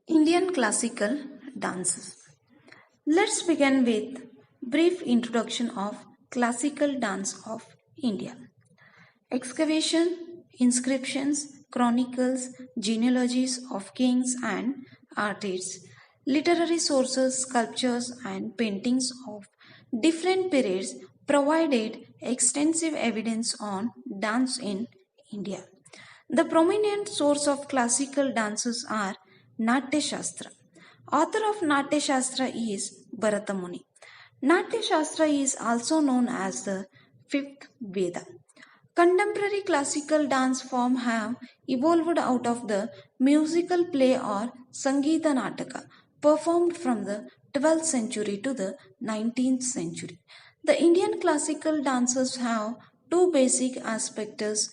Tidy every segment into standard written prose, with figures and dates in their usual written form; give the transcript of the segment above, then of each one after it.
Indian classical dances. Let's begin with brief introduction of classical dance of India. Excavation, inscriptions, chronicles, genealogies of kings and artists, literary sources, sculptures and paintings of different periods provided extensive evidence on dance in India. The prominent source of classical dances are Natya Shastra. Author of Natya Shastra is Bharata Muni. Natya Shastra is also known as the fifth Veda. Contemporary classical dance form have evolved out of the musical play or Sangeeta Nataka performed from the 12th century to the 19th century. The Indian classical dances have two basic aspects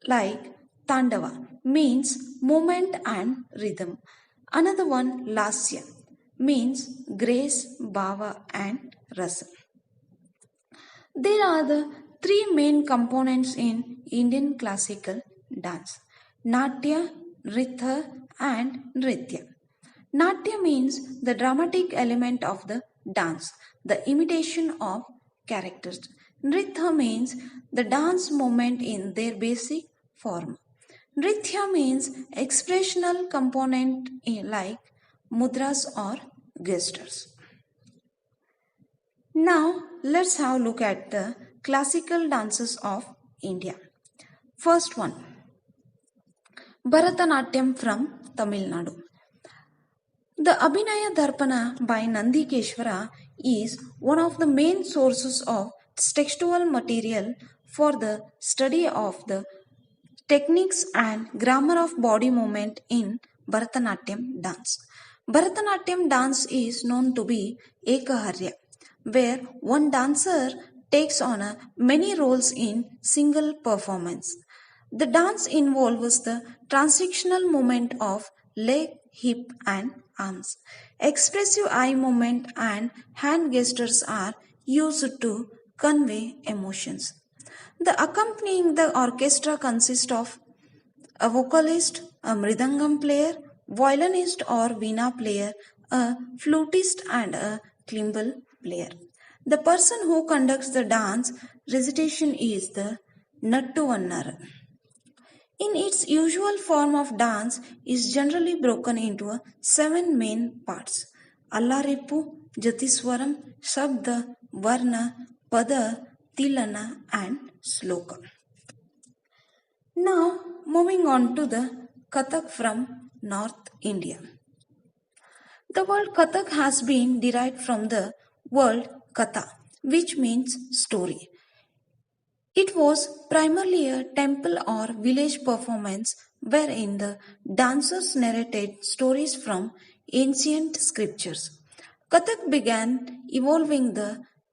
like Tandava means movement and rhythm. Another one Lasya means grace, bhava and rasa. There are the three main components in Indian classical dance Natya, Ritha, and Nritya. Natya means the dramatic element of the dance, the imitation of characters. Nritya means the dance movement in their basic form. Nritya means expressional component like mudras or gestures. Now let's have a look at the classical dances of India. First one, Bharatanatyam from Tamil Nadu. The Abhinaya Darpana by Nandi Keshwara is one of the main sources of textual material for the study of the techniques and grammar of body movement in Bharatanatyam dance. Bharatanatyam dance is known to be Ekaharya, where one dancer takes on many roles in single performance. The dance involves the transitional movement of leg, hip, and arms. Expressive eye movement and hand gestures are used to convey emotions. The accompanying the orchestra consists of a vocalist, a mridangam player, violinist or veena player, a flutist and a cymbal player. The person who conducts the dance recitation is the Nattuvannar. In its usual form of dance is generally broken into 7 main parts. Allaripu, Jatiswaram, Shabda, Varna, Pada, Tilana and Sloka. Now moving on to the Kathak from North India. The word Kathak has been derived from the word Katha, which means story. It was primarily a temple or village performance wherein the dancers narrated stories from ancient scriptures. Kathak began evolving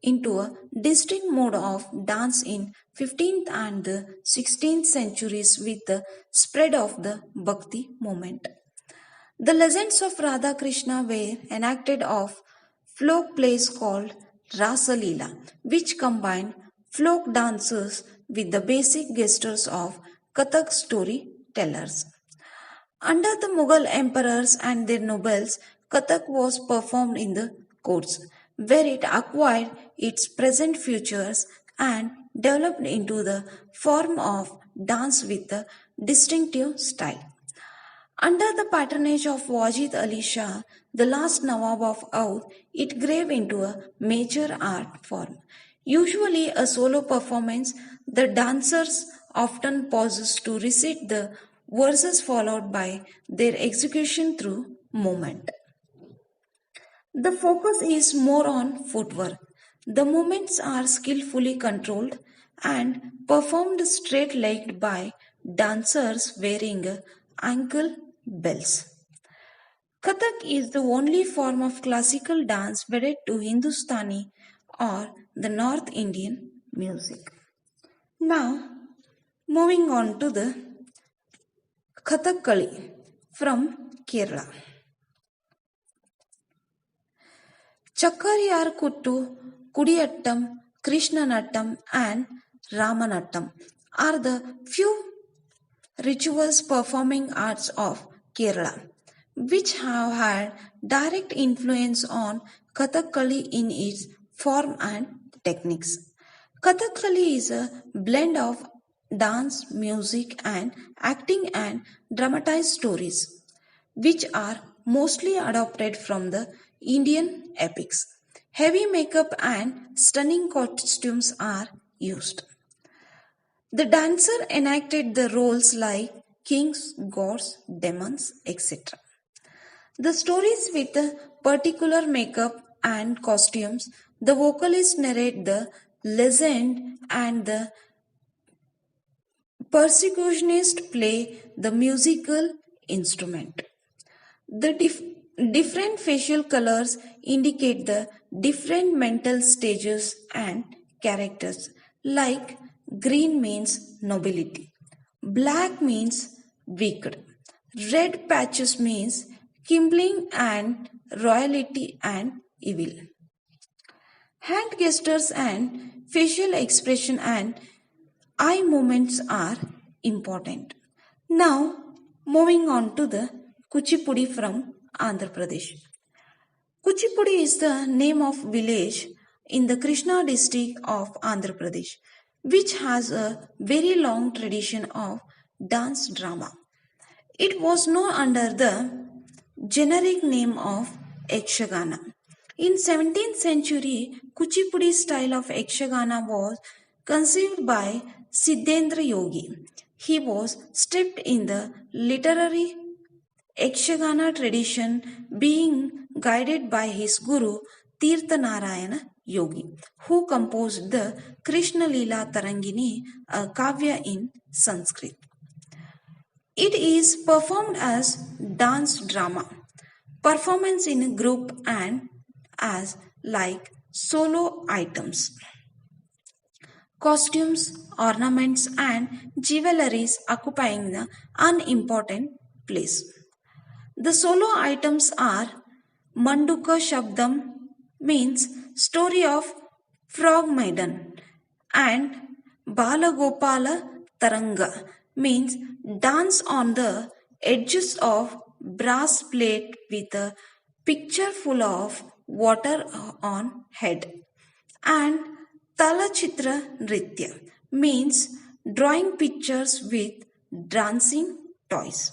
into a distinct mode of dance in 15th and the 16th centuries with the spread of the Bhakti movement. The legends of Radha Krishna were enacted of folk plays called Rasa Leela, which combined folk dances with the basic gestures of Kathak storytellers. Under the Mughal emperors and their nobles, Kathak was performed in the courts, where it acquired its present features and developed into the form of dance with a distinctive style. Under the patronage of Wajid Ali Shah, the last Nawab of Oudh, it grew into a major art form. Usually a solo performance, the dancers often pauses to recite the verses followed by their execution through movement. The focus is more on footwork. The movements are skillfully controlled and performed straight-legged by dancers wearing ankle bells. Kathak is the only form of classical dance wedded to Hindustani or the North Indian music. Now, moving on to the Kathakali from Kerala. Chakkariyar Kuttu, Kudiyattam, Krishnanattam and Ramanattam are the few rituals performing arts of Kerala. which have had direct influence on Kathakali in its form and techniques. Kathakali is a blend of dance, music, and acting and dramatized stories, which are mostly adopted from the Indian epics. Heavy makeup and stunning costumes are used. The dancer enacted the roles like kings, gods, demons, etc. The stories with the particular makeup and costumes, the vocalists narrate the legend and the percussionist play the musical instrument. The different facial colors indicate the different mental stages and characters, like green means nobility, black means wicked, red patches means kindling and royalty and evil. Hand gestures and facial expression and eye movements are important. Now, moving on to the Kuchipudi from Andhra Pradesh. Kuchipudi is the name of village in the Krishna district of Andhra Pradesh, which has a very long tradition of dance drama. It was known under the generic name of Yakshagana. In 17th century, Kuchipudi style of Yakshagana was conceived by Siddhendra Yogi. He was steeped in the literary Yakshagana tradition, being guided by his guru Tirtha Narayana Yogi, who composed the Krishna Leela Tarangini, a kavya in Sanskrit. It is performed as dance drama, performance in a group and as like solo items. Costumes, ornaments and jewelries occupying the unimportant place. The solo items are Manduka Shabdam means story of frog maiden and Balagopala Taranga means dance on the edges of brass plate with a picture full of water on head, and Talachitra Nritya means drawing pictures with dancing toys.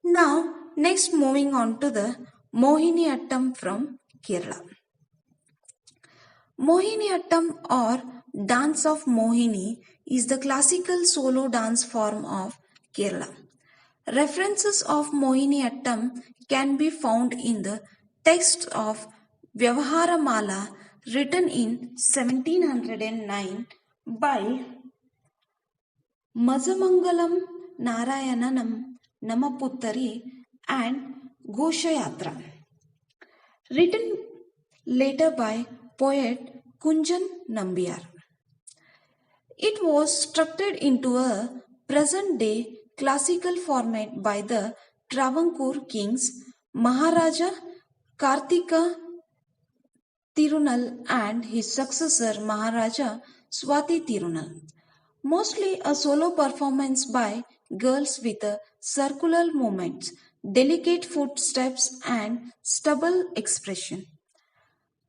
Now, next moving on to the Mohiniyattam from Kerala. Mohiniyattam or Dance of Mohini is the classical solo dance form of Kerala. References of Mohiniyattam can be found in the text of Vyavaharamala written in 1709 by Mazamangalam Narayanam Namaputtari and Goshayatra, written later by poet Kunjan Nambiar. It was structured into a present-day classical format by the Travancore kings Maharaja Kartika Tirunal and his successor Maharaja Swati Tirunal. Mostly a solo performance by girls with a circular movements, delicate footsteps and stubble expression.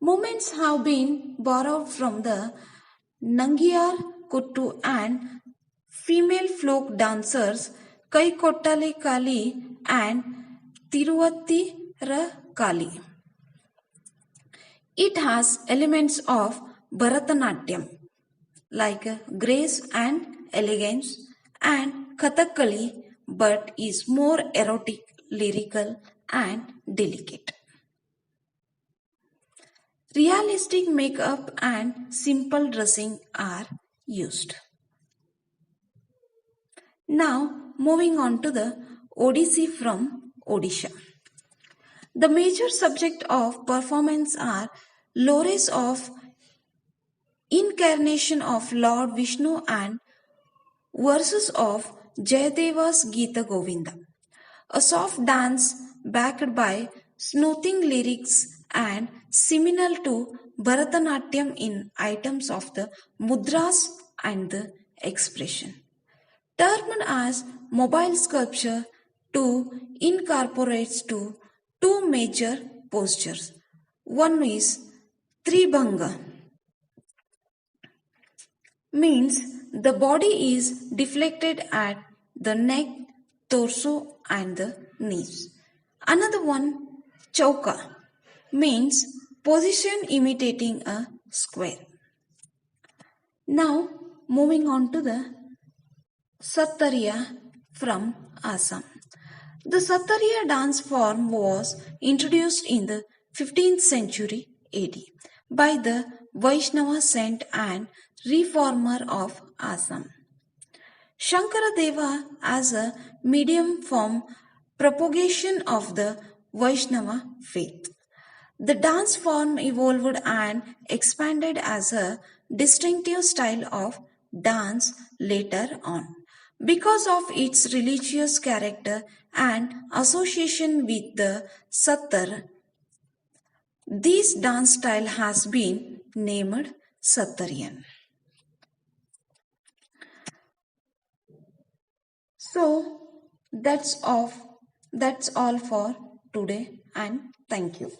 Movements have been borrowed from the Nangiyar Kuttu and female folk dancers Kai Kottale Kali and Tiruvattira Kali. It has elements of Bharatanatyam like grace and elegance and Kathakali, but is more erotic, lyrical and delicate. Realistic makeup and simple dressing are used. Now moving on to the Odissi from Odisha. The major subject of performance are lores of incarnation of Lord Vishnu and verses of Jayadeva's Gita Govinda. A soft dance backed by smoothing lyrics and similar to Bharatanatyam in items of the mudras and the expression. Termed as mobile sculpture, to incorporates to two major postures. One is Tribhanga, means the body is deflected at the neck, torso, and the knees. Another one, Chauka, means position imitating a square. Now, moving on to the Sattariya from Assam. The Sattariya dance form was introduced in the 15th century AD by the Vaishnava saint and reformer of Assam, Shankaradeva, as a medium for propagation of the Vaishnava faith. The dance form evolved and expanded as a distinctive style of dance later on. Because of its religious character and association with the Sattar, this dance style has been named Sattarian. So that's all for today, and thank you.